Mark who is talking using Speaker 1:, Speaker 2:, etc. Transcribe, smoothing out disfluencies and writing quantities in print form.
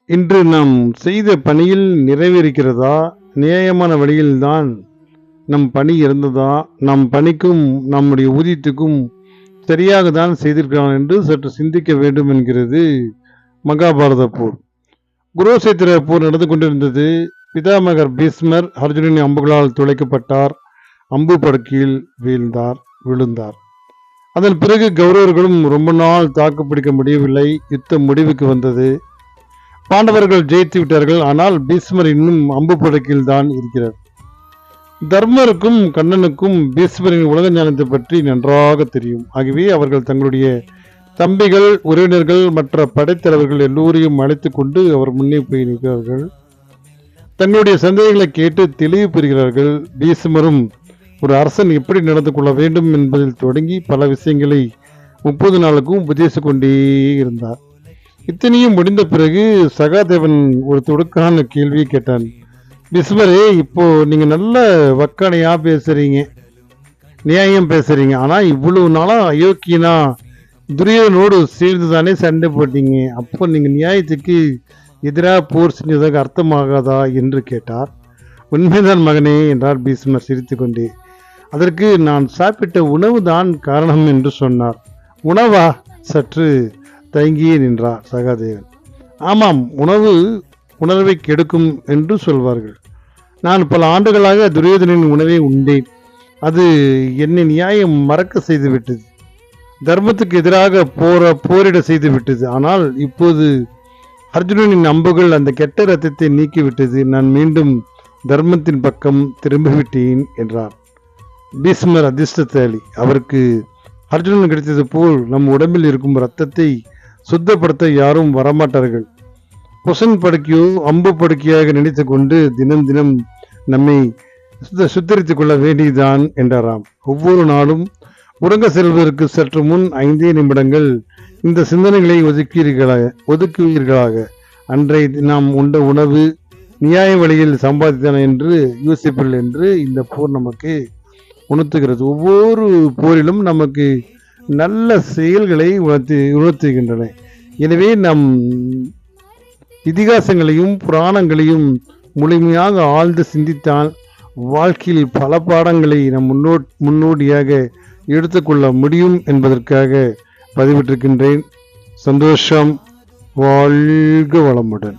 Speaker 1: இன்று நாம் செய்த பணியில் நிறைவேறுகிறதா? நியாயமான வழியில்தான் நம் பணி இருந்ததா? நம் பணிக்கும் நம்முடைய ஊதியத்துக்கும் சரியாக தான் செய்திருக்கிறான் என்று சற்று சிந்திக்க வேண்டும் என்கிறது மகாபாரத போர். குருஷேத்திர போர் நடந்து கொண்டிருந்தது. பிதாமகர் பீஷ்மர் அர்ஜுனனின் அம்புகளால் துளைக்கப்பட்டார். அம்பு படுக்கையில் விழுந்தார். அதன் பிறகு கௌரவர்களும் ரொம்ப நாள் தாக்கு பிடிக்க முடியவில்லை. யுத்தம் முடிவுக்கு வந்தது. பாண்டவர்கள் ஜெயித்து விட்டார்கள். ஆனால் பீஷ்மர் இன்னும் அம்பு படுக்கையில் தான் இருக்கிறார். தர்மருக்கும் கண்ணனுக்கும் பீஷ்மரின் உலக ஞானத்தை பற்றி நன்றாக தெரியும். ஆகவே அவர்கள் தங்களுடைய தம்பிகள், உறவினர்கள், மற்ற படைத்தலைவர்கள் எல்லோரையும் அழைத்து கொண்டு அவர் முன்னே போய் நிற்கிறார்கள். தங்களுடைய சந்தேகங்களை கேட்டு தெளிவு பெறுகிறார்கள். பீஷ்மரும் ஒரு அரசன் எப்படி நடந்து கொள்ள வேண்டும் என்பதில் தொடங்கி பல விஷயங்களை 30 நாளுக்கும் உபதேசித்துக் கொண்டே இருந்தார். இத்தனையும் முடிந்த பிறகு சகாதேவன் ஒரு துடுக்கான கேள்வியை கேட்டான். பீஷ்மரே, இப்போ நீங்க நல்ல வக்கணையா பேசுறீங்க, நியாயம் பேசுறீங்க. ஆனா இவ்வளவு நாளா அயோக்கியனா துரியோதனோடு சேர்ந்து தானே சண்டை போட்டீங்க. அப்போ நீங்க நியாயத்துக்கு எதிராக போர் செஞ்சதாக அர்த்தமாகாதா என்று கேட்டார். உண்மைதான் மகனே என்றார் பீஷ்மர் சிரித்து கொண்டே. அதற்கு நான் சாப்பிட்ட உணவு தான் காரணம் என்று சொன்னார். உணவா? சற்று தயங்கியே நின்றார் சகாதேவன். ஆமாம், உணவு உணர்வை கெடுக்கும் என்று சொல்வார்கள். நான் பல ஆண்டுகளாக துரியோதனின் உணவை உண்டேன். அது என்னை நியாயம் மறக்க செய்து விட்டது. தர்மத்துக்கு எதிராக போரிட செய்து விட்டது. ஆனால் இப்போது அர்ஜுனனின் அம்புகள் அந்த கெட்ட ரத்தத்தை நீக்கிவிட்டது. நான் மீண்டும் தர்மத்தின் பக்கம் திரும்பிவிட்டேன் என்றார். பீஷ்மர் அதிர்ஷ்டசாலி. அவருக்கு அர்ஜுனன் கிடைத்தது போல் நம் உடம்பில் இருக்கும் ரத்தத்தை சுத்தப்படுத்த யாரும் வரமாட்டார்கள். பொசன் படுக்கையோ அம்பு படுக்கையாக நினைத்து கொண்டு தினம் தினம் நம்மை சுத்தரித்துக் கொள்ள வேண்டியதுதான் என்றாராம். ஒவ்வொரு நாளும் உறங்க செல்வதற்கு சற்று முன் 5 நிமிடங்கள் இந்த சிந்தனைகளை ஒதுக்குவீர்களாக. அன்றைய நாம் உண்ட உணவு நியாய வழியில் சம்பாதித்தன என்று யோசிப்பீர்கள் என்று இந்த போர் நமக்கு உணர்த்துகிறது. ஒவ்வொரு போரிலும் நமக்கு நல்ல செயல்களை உணர்த்துகின்றன. எனவே நம் இதிகாசங்களையும் புராணங்களையும் முழுமையாக ஆழ்ந்து சிந்தித்தால் வாழ்க்கையில் பல பாடங்களை நம் முன்னோடியாக எடுத்துக்கொள்ள முடியும் என்பதற்காக பதிவிட்டிருக்கின்றேன். சந்தோஷம். வாழ்க வளமுடன்.